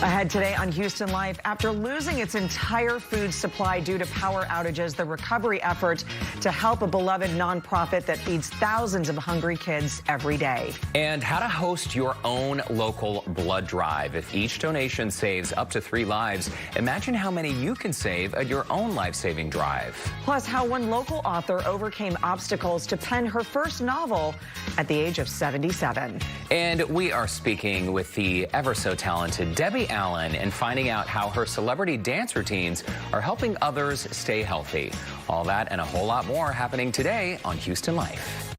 Ahead today on Houston Life, after losing its entire food supply due to power outages, the recovery effort to help a beloved nonprofit that feeds thousands of hungry kids every day. And how to host your own local blood drive. If each donation saves up to 3 lives, imagine how many you can save at your own life-saving drive. Plus, how one local author overcame obstacles to pen her first novel at the age of 77. And we are speaking with the ever so talented Debbie Allen and finding out how her celebrity dance routines are helping others stay healthy. All that and a whole lot more happening today on Houston Life.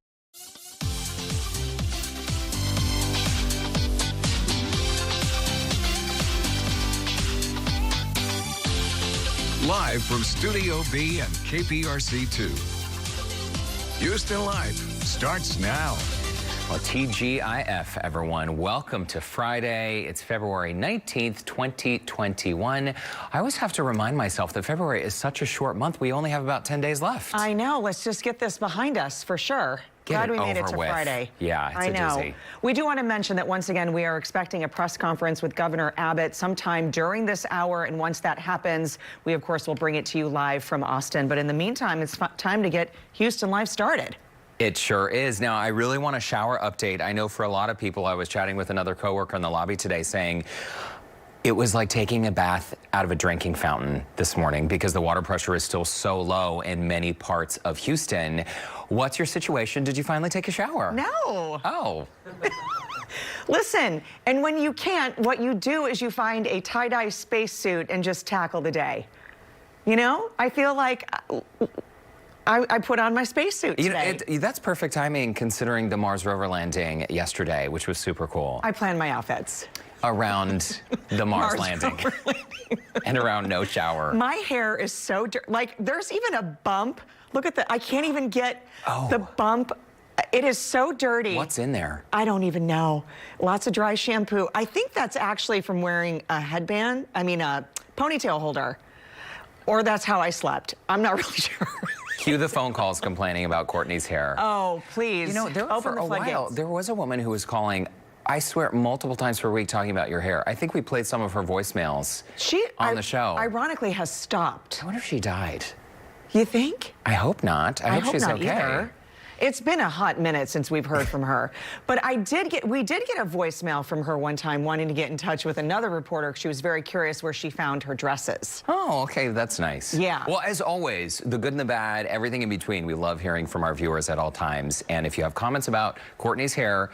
Live from Studio B and KPRC2. Houston Life starts now. Well, TGIF, everyone. Welcome to Friday. It's February 19th, 2021. I always have to remind myself that February is such a short month. We only have about 10 days left. I know. Let's just get this behind us for sure. Glad we made it to Friday. Yeah, it's a doozy. We do want to mention that once again, we are expecting a press conference with Governor Abbott sometime during this hour. And once that happens, we, of course, will bring it to you live from Austin. But in the meantime, it's time to get Houston Life started. It sure is. Now, I really want a shower update. I know for a lot of people, I was chatting with another coworker in the lobby today saying it was like taking a bath out of a drinking fountain this morning because the water pressure is still so low in many parts of Houston. What's your situation? Did you finally take a shower? No. Oh. Listen, and when you can't, what you do is you find a tie-dye spacesuit and just tackle the day. You know, I feel like I put on my spacesuit today. You know, that's perfect timing considering the Mars rover landing yesterday, which was super cool. I planned my outfits around the Mars landing and around no shower. My hair is so like there's even a bump. Look at I can't even get the bump. It is so dirty. What's in there? I don't even know. Lots of dry shampoo. I think that's actually from wearing a headband. I mean, a ponytail holder. Or that's how I slept. I'm not really sure. Cue the phone calls complaining about Courtney's hair. Oh, please. You know, for a while, there was a woman who was calling, I swear, multiple times per week talking about your hair. I think we played some of her voicemails on the show. Ironically, has stopped. I wonder if she died. You think? I hope not. I hope she's not okay. Either. It's been a hot minute since we've heard from her. But we did get a voicemail from her one time wanting to get in touch with another reporter. She was very curious where she found her dresses. Oh, okay, that's nice. Yeah. Well, as always, the good and the bad, everything in between, we love hearing from our viewers at all times. And if you have comments about Courtney's hair,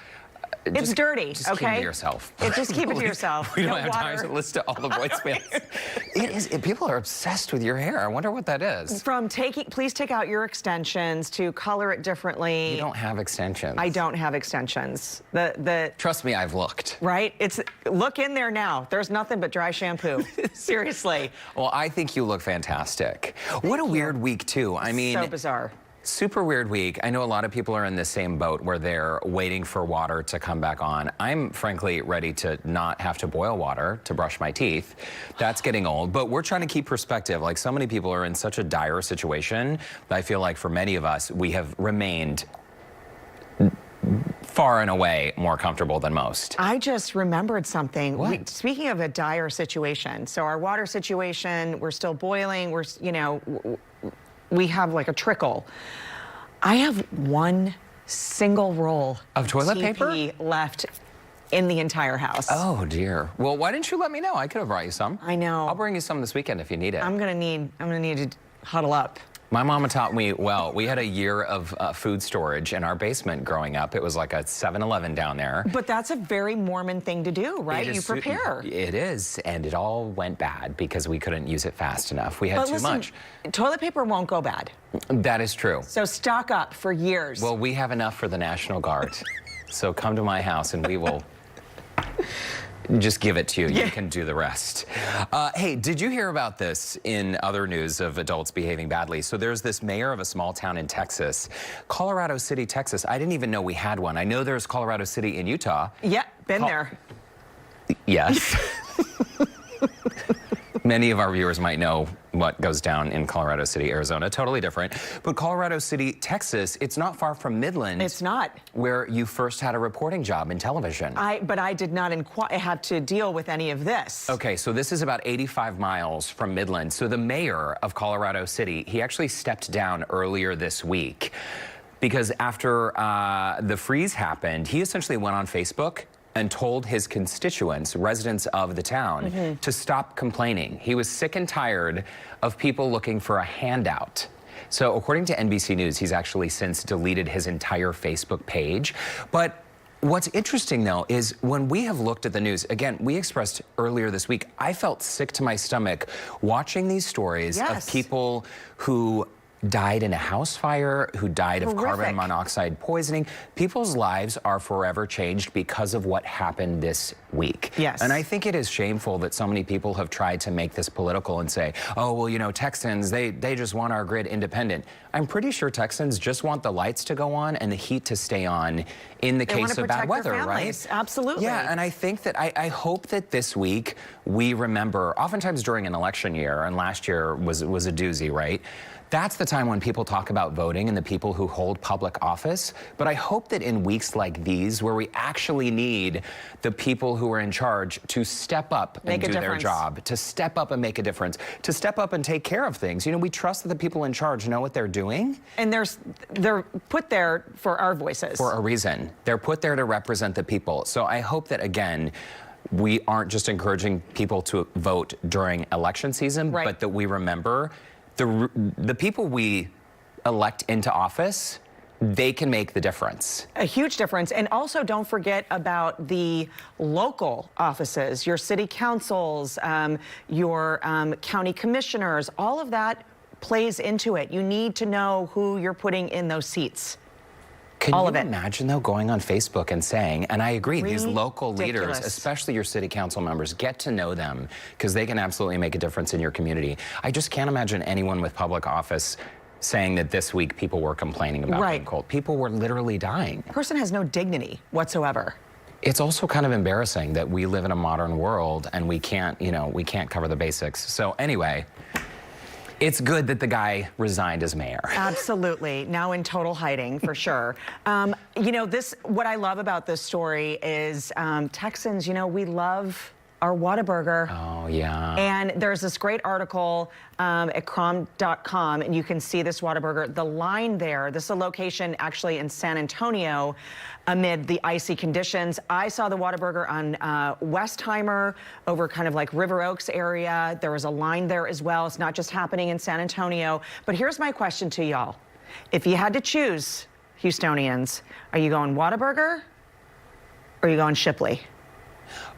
it's dirty, just okay? Keep it to yourself. Just keep it to yourself. We don't have time to listen to all the voicemails. People are obsessed with your hair. I wonder what that is. From please take out your extensions to color it differently. You don't have extensions. I don't have extensions. Trust me, I've looked. Right? Look in there now. There's nothing but dry shampoo. Seriously. Well, I think you look fantastic. What a weird week, too. I mean, so bizarre. Super weird week. I know a lot of people are in the same boat where they're waiting for water to come back on. I'm frankly ready to not have to boil water to brush my teeth. That's getting old, but we're trying to keep perspective. Like, so many people are in such a dire situation that I feel like for many of us, we have remained far and away more comfortable than most. I just remembered something. What? Speaking of a dire situation, so our water situation, we're still boiling. We have like a trickle. I have one single roll of toilet TP paper left in the entire house. Oh dear. Well, why didn't you let me know? I could have brought you some. I know. I'll bring you some this weekend if you need it. I'm gonna need to huddle up. My mama taught me well. We had a year of food storage in our basement growing up. It was like a 7-Eleven down there. But that's a very Mormon thing to do, right? You prepare. It is, and it all went bad because we couldn't use it fast enough. We had too much. Toilet paper won't go bad. That is true. So stock up for years. Well, we have enough for the National Guard. So come to my house and we will just give it to you. Yeah. You can do the rest. Hey, did you hear about this in other news of adults behaving badly? So there's this mayor of a small town in Texas, Colorado City, Texas. I didn't even know we had one. I know there's Colorado City in Utah. Yeah, been there. Yes. Many of our viewers might know what goes down in Colorado City, Arizona. Totally different. But Colorado City, Texas, it's not far from Midland. It's not. Where you first had a reporting job in television. But I did not have to deal with any of this. Okay, so this is about 85 miles from Midland. So the mayor of Colorado City, he actually stepped down earlier this week because after the freeze happened, he essentially went on Facebook and told his constituents, residents of the town, to stop complaining. He was sick and tired of people looking for a handout. So according to NBC News, he's actually since deleted his entire Facebook page. But what's interesting, though, is when we have looked at the news, again, we expressed earlier this week, I felt sick to my stomach watching these stories of people who died in a house fire, who died of carbon monoxide poisoning. People's lives are forever changed because of what happened this week. Yes. And I think it is shameful that so many people have tried to make this political and say, oh, well, you know, Texans, they just want our grid independent. I'm pretty sure Texans just want the lights to go on and the heat to stay on in the case of bad weather, right? Absolutely. Yeah, and I think that I hope that this week we remember, oftentimes during an election year, and last year was a doozy, right? That's the time when people talk about voting and the people who hold public office. But I hope that in weeks like these, where we actually need the people who are in charge to step up and do their job, to step up and make a difference, to step up and take care of things. You know, we trust that the people in charge know what they're doing. And they're put there for our voices. For a reason. They're put there to represent the people. So I hope that, again, we aren't just encouraging people to vote during election season, but that we remember the people we elect into office, they can make the difference. A huge difference. And also don't forget about the local offices, your city councils, your county commissioners, all of that plays into it. You need to know who you're putting in those seats. Can you imagine, though, going on Facebook and saying, and I agree, these local leaders, especially your city council members, get to know them because they can absolutely make a difference in your community. I just can't imagine anyone with public office saying that this week people were complaining about being cold. People were literally dying. The person has no dignity whatsoever. It's also kind of embarrassing that we live in a modern world and we can't, you know, we can't cover the basics. So anyway, it's good that the guy resigned as mayor. Absolutely. Now in total hiding, for sure. You know, what I love about this story is Texans, you know, we love our Whataburger. Oh, yeah. And there's this great article at crom.com, and you can see this Whataburger. The line there, this is a location actually in San Antonio amid the icy conditions. I saw the Whataburger on Westheimer over kind of like River Oaks area. There was a line there as well. It's not just happening in San Antonio. But here's my question to y'all. If you had to choose, Houstonians, are you going Whataburger or are you going Shipley?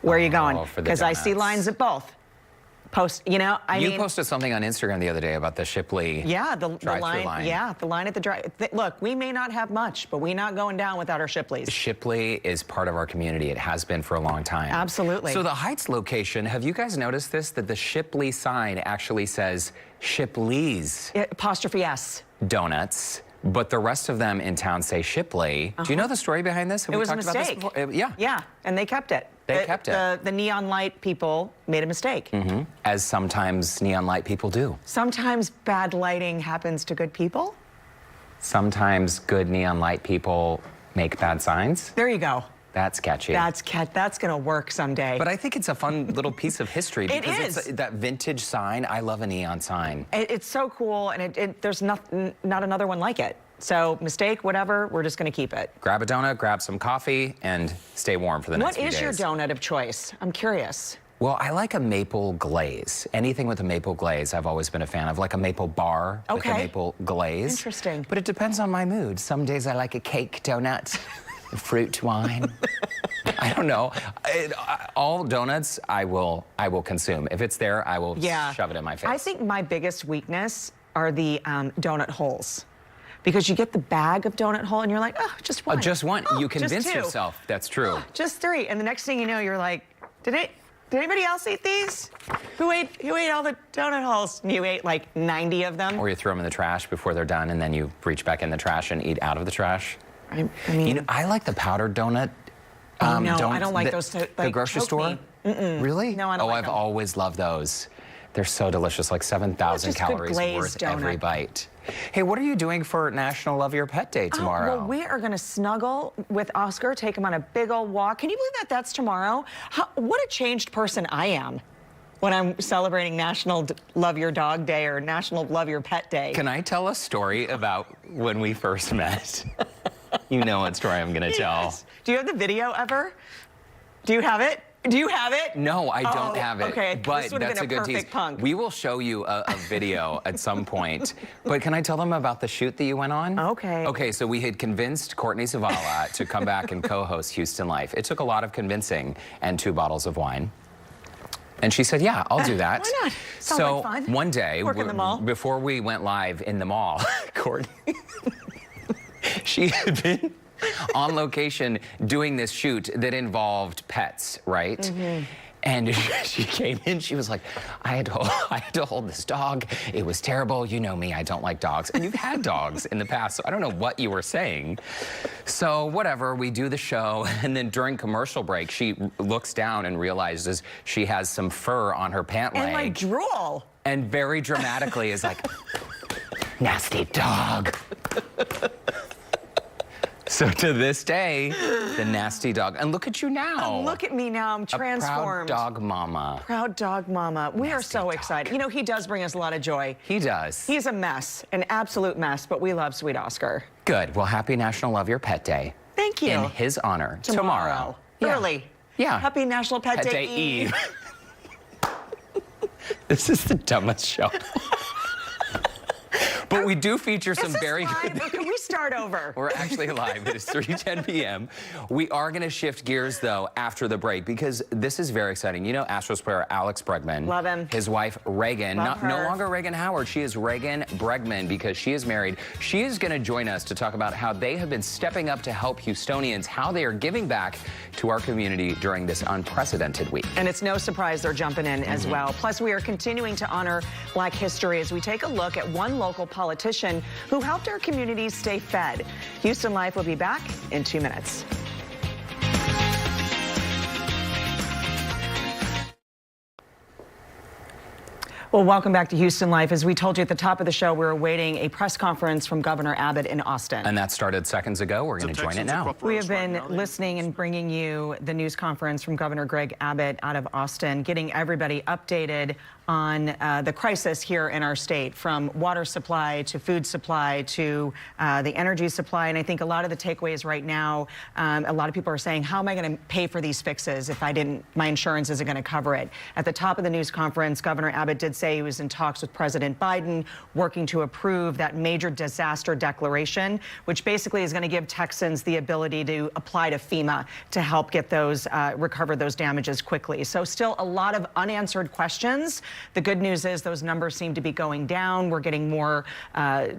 Where are you going? Because I see lines at both. You know, you posted something on Instagram the other day about the Shipley drive-thru line. Yeah, the line at the drive. Look, we may not have much, but we're not going down without our Shipleys. Shipley is part of our community. It has been for a long time. Absolutely. So the Heights location, have you guys noticed this? That the Shipley sign actually says Shipley's. Apostrophe S. Donuts. But the rest of them in town say Shipley. Do you know the story behind this? It was a mistake. Yeah. Yeah, and they kept it. They kept it. The neon light people made a mistake. As sometimes neon light people do. Sometimes bad lighting happens to good people. Sometimes good neon light people make bad signs. There you go. That's catchy. That's going to work someday. But I think it's a fun little piece of history because it is. That vintage sign. I love a neon sign. It's so cool, and there's not another one like it. So mistake, whatever, we're just going to keep it. Grab a donut, grab some coffee, and stay warm for the next few days. What is your donut of choice? I'm curious. Well, I like a maple glaze. Anything with a maple glaze, I've always been a fan of. Like a maple bar with a maple glaze. Interesting. But it depends on my mood. Some days I like a cake donut. Fruit wine. I don't know. All donuts I will consume. If it's there, I will shove it in my face. I think my biggest weakness are the donut holes. Because you get the bag of donut hole and you're like, oh, just one. Just one. Oh, you convince yourself. That's true. Oh, just 3. And the next thing you know, you're like, did anybody else eat these? Who ate all the donut holes? And you ate like 90 of them. Or you throw them in the trash before they're done and then you reach back in the trash and eat out of the trash. I mean, you know, I like the powdered donut. No, I don't like those. The grocery store? Me. Really? No, I don't like I've them. always loved those. They're so delicious, like 7,000 just good calories worth glazed every donut. bite. Hey, what are you doing for National Love Your Pet Day tomorrow? Well, we are going to snuggle with Oscar, take him on a big old walk. Can you believe that that's tomorrow? What a changed person I am when I'm celebrating National Love Your Dog Day or National Love Your Pet Day. Can I tell a story about when we first met? You know what story I'm going to tell. Yes. Do you have the video ever? Do you have it? Do you have it? No, I don't have it. Okay, but this would have that's been a a good tease. perfect punk. We will show you a video at some point. But can I tell them about the shoot that you went on? Okay. Okay, so we had convinced Courtney Zavala to come back and co-host Houston Life. It took a lot of convincing and 2 bottles of wine. And she said, yeah, I'll do that. Why not? Sounds so like fun. One day, Work in the mall. before we went live in the mall, Courtney, she had been on location doing this shoot that involved pets, right? Mm-hmm. And she came in, she was like, I had to hold this dog. It was terrible. You know me, I don't like dogs. And you've had dogs in the past, so I don't know what you were saying. So whatever, we do the show, and then during commercial break, she looks down and realizes she has some fur on her pant leg. And my drool. And very dramatically is like, nasty dog. So to this day, the nasty dog. And look at you now. Look at me now. I'm transformed. A proud dog mama. Proud dog mama. We are so dog. excited. You know, he does bring us a lot of joy. He does. He's a mess, an absolute mess, but we love sweet Oscar. Good. Well, happy National Love Your Pet Day. Thank you. In his honor. Tomorrow. Yeah. Early. Yeah. Happy National Pet Day Eve. This is the dumbest show. But we do feature some very live, good. or can we start over? We're actually live. It is 3:10 p.m. We are going to shift gears, though, after the break, because this is very exciting. You know Astros player Alex Bregman. Love him. His wife, Regan. Love her. No longer Regan Howard. She is Regan Bregman because she is married. She is going to join us to talk about how they have been stepping up to help Houstonians, how they are giving back to our community during this unprecedented week. And it's no surprise they're jumping in as Mm-hmm. well. Plus, we are continuing to honor Black history as we take a look at one local politician who helped our communities stay fed. Houston Life will be back in 2 minutes. Well, welcome back to Houston Life. As we told you at the top of the show, we're awaiting a press conference from Governor Abbott in Austin. And that started seconds ago. We're going to join it now. We have been listening and bringing you the news conference from Governor Greg Abbott out of Austin, getting everybody updated on the crisis here in our state, from water supply to food supply to the energy supply. And I think a lot of the takeaways right now, a lot of people are saying, how am I going to pay for these fixes if my insurance isn't going to cover it? At the top of the news conference, Governor Abbott did say he was in talks with President Biden, working to approve that major disaster declaration, which basically is going to give Texans the ability to apply to FEMA to help get those, recover those damages quickly. So still a lot of unanswered questions. The good news is those numbers seem to be going down. We're getting more,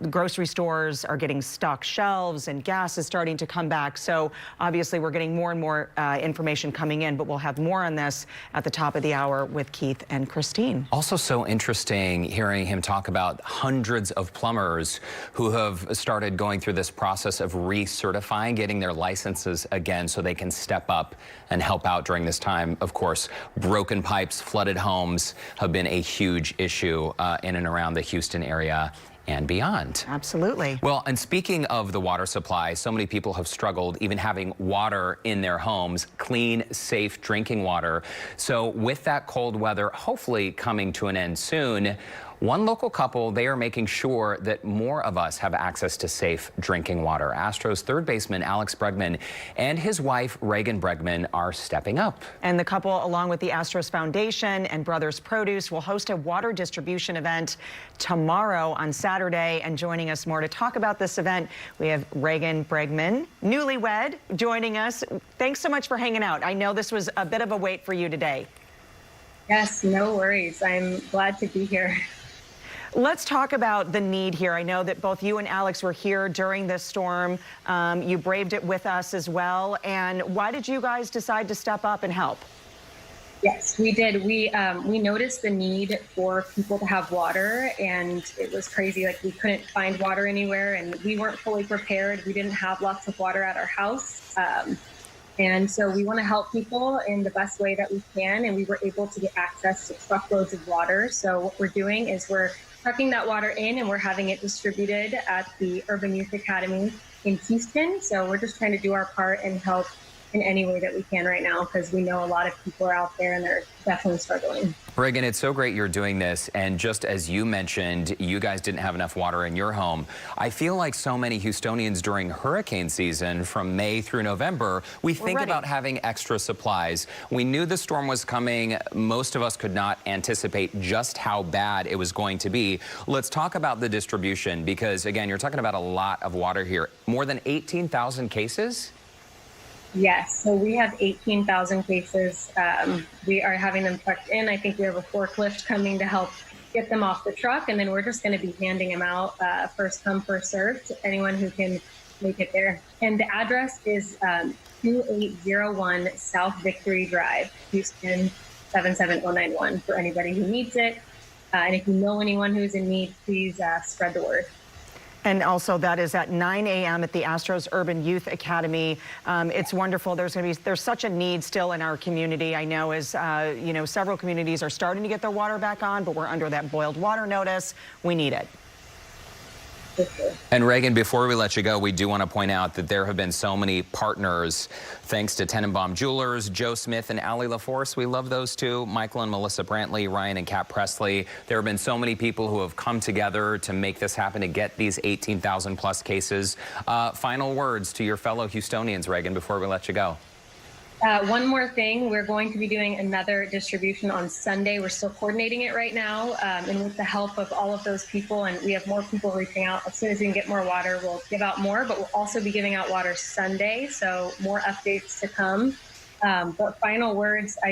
grocery stores are getting stocked shelves and gas is starting to come back. So obviously we're getting more and more information coming in, but we'll have more on this at the top of the hour with Keith and Christine. Also so interesting hearing him talk about hundreds of plumbers who have started going through this process of recertifying, getting their licenses again so they can step up and help out during this time. Of course, broken pipes, flooded homes have been a huge issue in and around the Houston area and beyond. Absolutely. Well, and speaking of the water supply, so many people have struggled even having water in their homes, clean, safe drinking water. So with that cold weather hopefully coming to an end soon, one local couple, they are making sure that more of us have access to safe drinking water. Astros third baseman Alex Bregman and his wife Regan Bregman are stepping up. And the couple, along with the Astros Foundation and Brothers Produce, will host a water distribution event tomorrow on Saturday. And joining us more to talk about this event, we have Regan Bregman, newlywed, joining us. Thanks so much for hanging out. I know this was a bit of a wait for you today. Yes, no worries. I'm glad to be here. Let's talk about the need here. I know that both you and Alex were here during this storm. You braved it with us as well. And why did you guys decide to step up and help? Yes, we did. We noticed the need for people to have water, and it was crazy. Like, we couldn't find water anywhere, and we weren't fully prepared. We didn't have lots of water at our house. And so we want to help people in the best way that we can. And we were able to get access to truckloads of water. So what we're doing is we're trucking that water in and we're having it distributed at the Urban Youth Academy in Houston. So we're just trying to do our part and help in any way that we can right now, because we know a lot of people are out there and they're definitely struggling. Regan, it's so great you're doing this. And just as you mentioned, you guys didn't have enough water in your home. I feel like so many Houstonians during hurricane season from May through November, we think about having extra supplies. We knew the storm was coming. Most of us could not anticipate just how bad it was going to be. Let's talk about the distribution, because again, you're talking about a lot of water here. More than 18,000 cases? Yes, so we have 18,000 cases. We are having them trucked in. I think we have a forklift coming to help get them off the truck, and then we're just going to be handing them out first come, first served to anyone who can make it there. And the address is 2801 South Victory Drive, Houston 77091 for anybody who needs it. And if you know anyone who's in need, please spread the word. And also that is at 9 a.m. at the Astros Urban Youth Academy. It's wonderful. There's such a need still in our community. I know as, several communities are starting to get their water back on, but we're under that boiled water notice. We need it. And Regan, before we let you go, we do want to point out that there have been so many partners, thanks to Tenenbaum Jewelers, Joe Smith and Allie LaForce. We love those two. Michael and Melissa Brantley, Ryan and Kat Presley. There have been so many people who have come together to make this happen, to get these 18,000 plus cases. Final words to your fellow Houstonians, Regan, before we let you go. One more thing, we're going to be doing another distribution on Sunday. We're still coordinating it right now, and with the help of all of those people, and we have more people reaching out. As soon as we can get more water, we'll give out more, but we'll also be giving out water Sunday, so more updates to come. But final words, I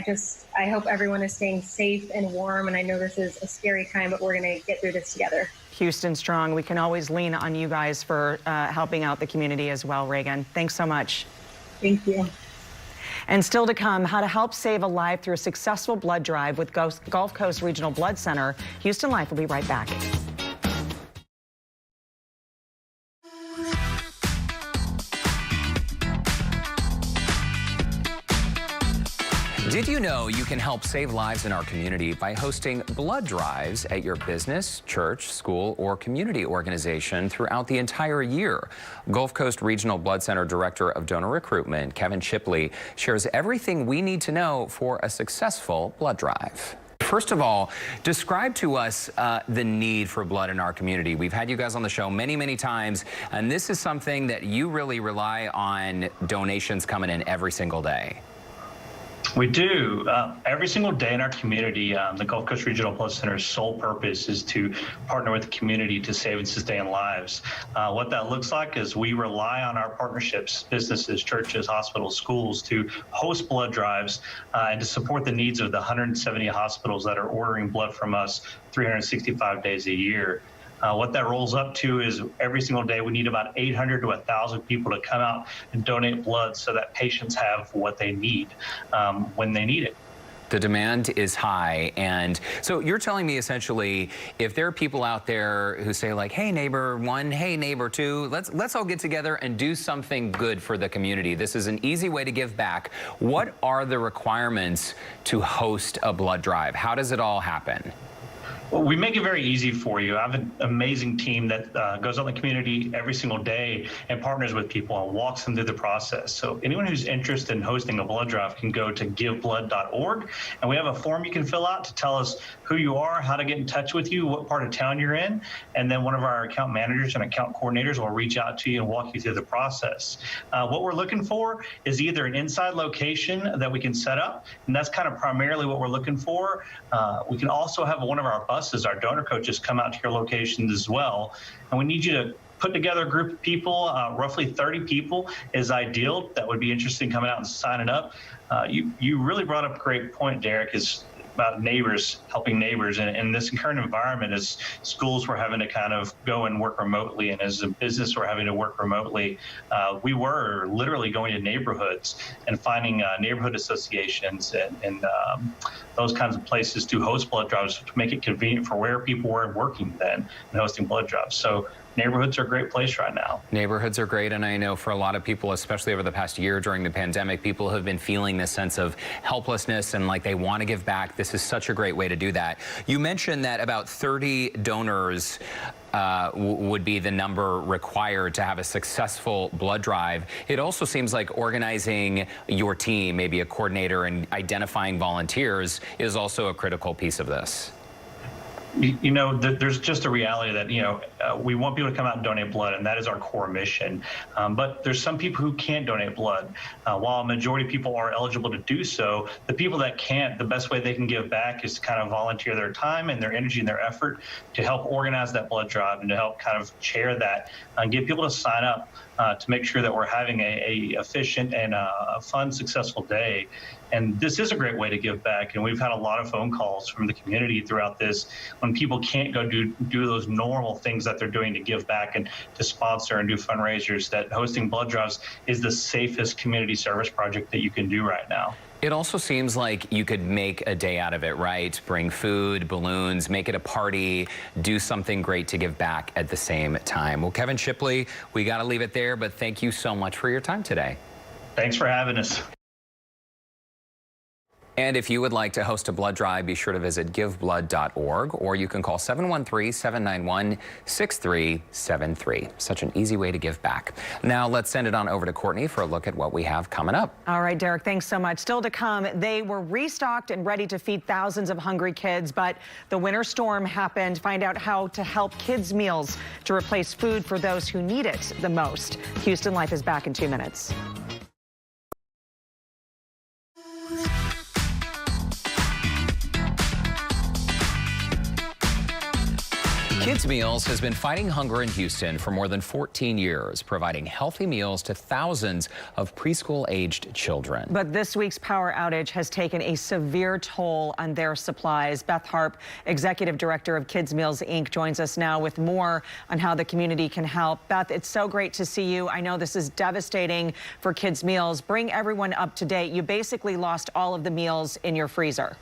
hope everyone is staying safe and warm, and I know this is a scary time, but we're going to get through this together. Houston strong. We can always lean on you guys for helping out the community as well, Regan. Thanks so much. Thank you. And still to come, how to help save a life through a successful blood drive with Gulf Coast Regional Blood Center. Houston Life will be right back. Did you know you can help save lives in our community by hosting blood drives at your business, church, school, or community organization throughout the entire year? Gulf Coast Regional Blood Center Director of Donor Recruitment, Kevin Shipley, shares everything we need to know for a successful blood drive. First of all, describe to us the need for blood in our community. We've had you guys on the show many, many times, and this is something that you really rely on donations coming in every single day. We do. Every single day in our community, the Gulf Coast Regional Blood Center's sole purpose is to partner with the community to save and sustain lives. What that looks like is we rely on our partnerships, businesses, churches, hospitals, schools, to host blood drives and to support the needs of the 170 hospitals that are ordering blood from us 365 days a year. What that rolls up to is every single day we need about 800 to 1,000 people to come out and donate blood so that patients have what they need when they need it. The demand is high, and so you're telling me essentially, if there are people out there who say like, hey neighbor one, hey neighbor two, let's all get together and do something good for the community. This is an easy way to give back. What are the requirements to host a blood drive? How does it all happen? Well, we make it very easy for you. I have an amazing team that goes out in the community every single day and partners with people and walks them through the process. So anyone who's interested in hosting a blood drive can go to giveblood.org, and we have a form you can fill out to tell us who you are, how to get in touch with you, what part of town you're in, and then one of our account managers and account coordinators will reach out to you and walk you through the process. What we're looking for is either an inside location that we can set up, and that's kind of primarily what we're looking for. We can also have one of our buses, our donor coaches, come out to your locations as well. And we need you to put together a group of people, roughly 30 people is ideal that would be interested in coming out and signing up. You really brought up a great point, Derek, is about neighbors, helping neighbors. And in this current environment, as schools were having to kind of go and work remotely, and as a business we're having to work remotely, we were literally going to neighborhoods and finding neighborhood associations and those kinds of places to host blood drives to make it convenient for where people were working then and hosting blood drives. So neighborhoods are a great place right now. Neighborhoods are great, and I know for a lot of people, especially over the past year during the pandemic, people have been feeling this sense of helplessness and like they want to give back. This is such a great way to do that. You mentioned that about 30 donors would be the number required to have a successful blood drive. It also seems like organizing your team, maybe a coordinator, and identifying volunteers is also a critical piece of this. You know, there's just a reality that, we want people to come out and donate blood, and that is our core mission. But there's some people who can't donate blood. While a majority of people are eligible to do so, the people that can't, the best way they can give back is to kind of volunteer their time and their energy and their effort to help organize that blood drive and to help kind of chair that and get people to sign up to make sure that we're having a efficient and a fun, successful day. And this is a great way to give back. And we've had a lot of phone calls from the community throughout this when people can't go do those normal things that they're doing to give back and to sponsor and do fundraisers, that hosting blood drives is the safest community service project that you can do right now. It also seems like you could make a day out of it, right? Bring food, balloons, make it a party, do something great to give back at the same time. Well, Kevin Shipley, we got to leave it there, but thank you so much for your time today. Thanks for having us. And if you would like to host a blood drive, be sure to visit giveblood.org, or you can call 713-791-6373. Such an easy way to give back. Now let's send it on over to Courtney for a look at what we have coming up. All right, Derek, thanks so much. Still to come, they were restocked and ready to feed thousands of hungry kids, but the winter storm happened. Find out how to help kids' meals to replace food for those who need it the most. Houston Life is back in 2 minutes. Kids Meals has been fighting hunger in Houston for more than 14 years, providing healthy meals to thousands of preschool-aged children. But this week's power outage has taken a severe toll on their supplies. Beth Harp, Executive Director of Kids Meals, Inc., joins us now with more on how the community can help. Beth, it's so great to see you. I know this is devastating for Kids Meals. Bring everyone up to date. You basically lost all of the meals in your freezer.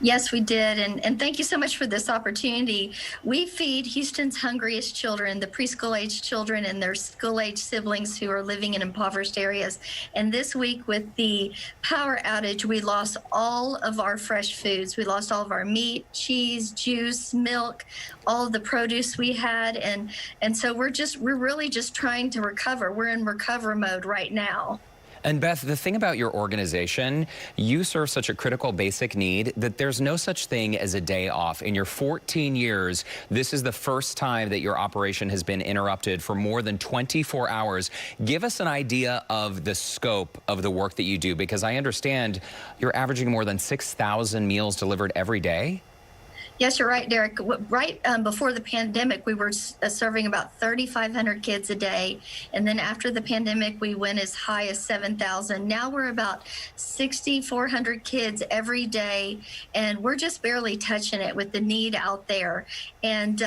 Yes, we did. And thank you so much for this opportunity. We feed Houston's hungriest children, the preschool-aged children and their school-age siblings who are living in impoverished areas. And this week with the power outage, we lost all of our fresh foods. We lost all of our meat, cheese, juice, milk, all of the produce we had. And so we're really just trying to recover. We're in recover mode right now. And Beth, the thing about your organization, you serve such a critical basic need that there's no such thing as a day off. In your 14 years, this is the first time that your operation has been interrupted for more than 24 hours. Give us an idea of the scope of the work that you do, because I understand you're averaging more than 6,000 meals delivered every day. Yes, you're right, Derek. Right before the pandemic, we were serving about 3,500 kids a day. And then after the pandemic, we went as high as 7,000. Now we're about 6,400 kids every day. And we're just barely touching it with the need out there. And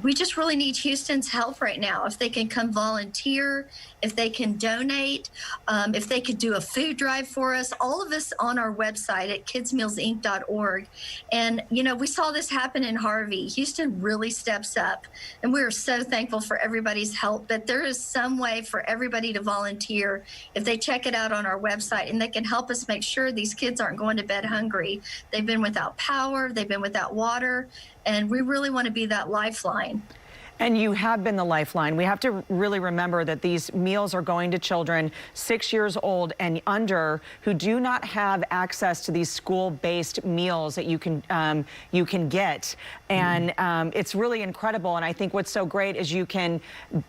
we just really need Houston's help right now. If they can come volunteer, if they can donate, if they could do a food drive for us, all of us on our website at kidsmealsinc.org. And, you know, we saw this happen in Harvey. Houston really steps up, and we are so thankful for everybody's help. But there is some way for everybody to volunteer if they check it out on our website, and they can help us make sure these kids aren't going to bed hungry. They've been without power, they've been without water, and we really want to be that lifeline. And you have been the lifeline. We have to really remember that these meals are going to children 6 years old and under who do not have access to these school-based meals that you can get. And it's really incredible. And I think what's so great is you can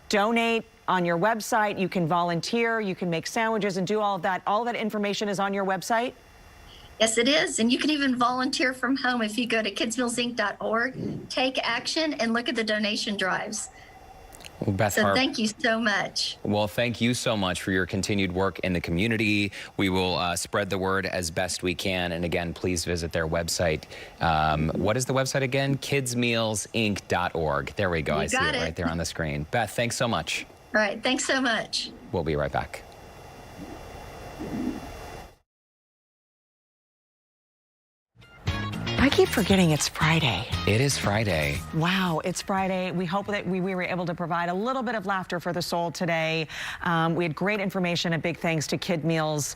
donate on your website, you can volunteer, you can make sandwiches and do all of that. All of that information is on your website? Yes, it is. And you can even volunteer from home if you go to kidsmealsinc.org, take action, and look at the donation drives. Well, Beth So Harp, thank you so much. well, thank you so much for your continued work in the community. We will spread the word as best we can. And again, please visit their website. What is the website again? kidsmealsinc.org. There we go. I see it right there on the screen. Beth, thanks so much. All right. Thanks so much. We'll be right back. keep forgetting it's Friday. It is Friday. Wow, it's Friday. We hope that we were able to provide a little bit of laughter for the soul today. We had great information, and big thanks to Kid Meals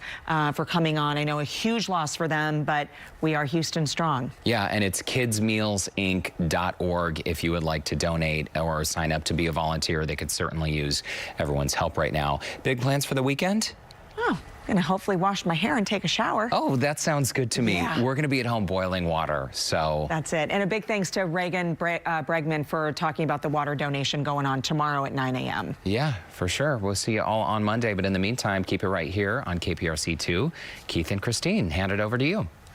for coming on. I know a huge loss for them, but we are Houston strong. Yeah, and it's kidsmealsinc.org if you would like to donate or sign up to be a volunteer. They could certainly use everyone's help right now. Big plans for the weekend? Oh, gonna hopefully wash my hair and take a shower. Oh, that sounds good to me. Yeah. We're gonna be at home boiling water, so. That's it. And a big thanks to Regan Bregman for talking about the water donation going on tomorrow at 9 a.m. Yeah, for sure. We'll see you all on Monday, but in the meantime, keep it right here on KPRC2. Keith and Christine, hand it over to you.